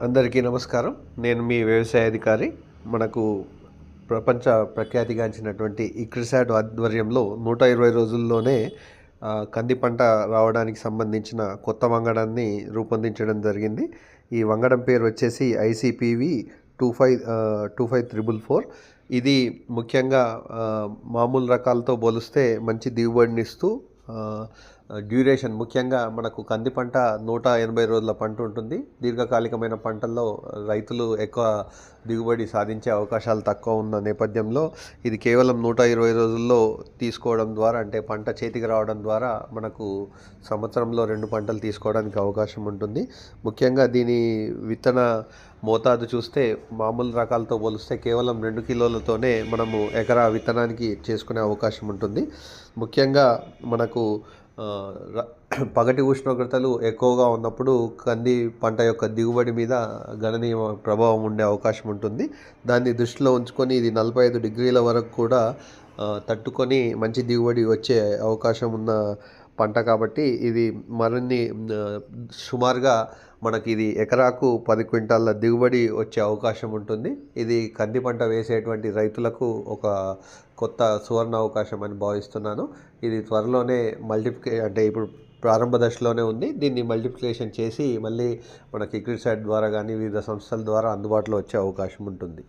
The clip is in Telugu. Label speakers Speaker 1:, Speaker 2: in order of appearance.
Speaker 1: అందరికీ నమస్కారం. నేను మీ వ్యవసాయ అధికారి. మనకు ప్రపంచ ప్రఖ్యాతిగాంచినటువంటి ఇక్రిసాట్ ఆధ్వర్యంలో 120 రోజుల్లోనే కంది పంట రావడానికి సంబంధించిన కొత్త వంగడాన్ని రూపొందించడం జరిగింది. ఈ వంగడం పేరు వచ్చేసి ICPV 25344. ఇది ముఖ్యంగా మామూలు రకాలతో పోలిస్తే మంచి దిగుబడినిస్తూ డ్యూరేషన్ ముఖ్యంగా మనకు కంది పంట 180 రోజుల పంట ఉంటుంది. దీర్ఘకాలికమైన పంటల్లో రైతులు ఎక్కువ దిగుబడి సాధించే అవకాశాలు తక్కువ ఉన్న నేపథ్యంలో ఇది కేవలం 120 రోజుల్లో తీసుకోవడం ద్వారా, అంటే పంట చేతికి రావడం ద్వారా మనకు సంవత్సరంలో 2 పంటలు తీసుకోవడానికి అవకాశం ఉంటుంది. ముఖ్యంగా దీని విత్తన మోతాదు చూస్తే మామూలు రకాలతో పోలిస్తే కేవలం 2 కిలోలతోనే మనము ఎకరా విత్తనానికి చేసుకునే అవకాశం ఉంటుంది. ముఖ్యంగా మనకు పగటి ఉష్ణోగ్రతలు ఎక్కువగా ఉన్నప్పుడు కంది పంట యొక్క దిగుబడి మీద గణనీయ ప్రభావం ఉండే అవకాశం ఉంటుంది. దాన్ని దృష్టిలో ఉంచుకొని ఇది 45 డిగ్రీల వరకు కూడా తట్టుకొని మంచి దిగుబడి వచ్చే అవకాశం ఉన్న పంట కాబట్టి ఇది మరిన్ని సుమారుగా మనకి ఇది ఎకరాకు 10 క్వింటాల దిగుబడి వచ్చే అవకాశం ఉంటుంది. ఇది కంది పంట వేసేటువంటి రైతులకు ఒక కొత్త సువర్ణ అవకాశం అని భావిస్తున్నాను. ఇది త్వరలోనే అంటే ఇప్పుడు ప్రారంభ దశలోనే ఉంది. దీన్ని మల్టిప్లికేషన్ చేసి మళ్ళీ మనకి ఇక్రిసాట్ ద్వారా కానీ వివిధ సంస్థల ద్వారా అందుబాటులో వచ్చే అవకాశం ఉంటుంది.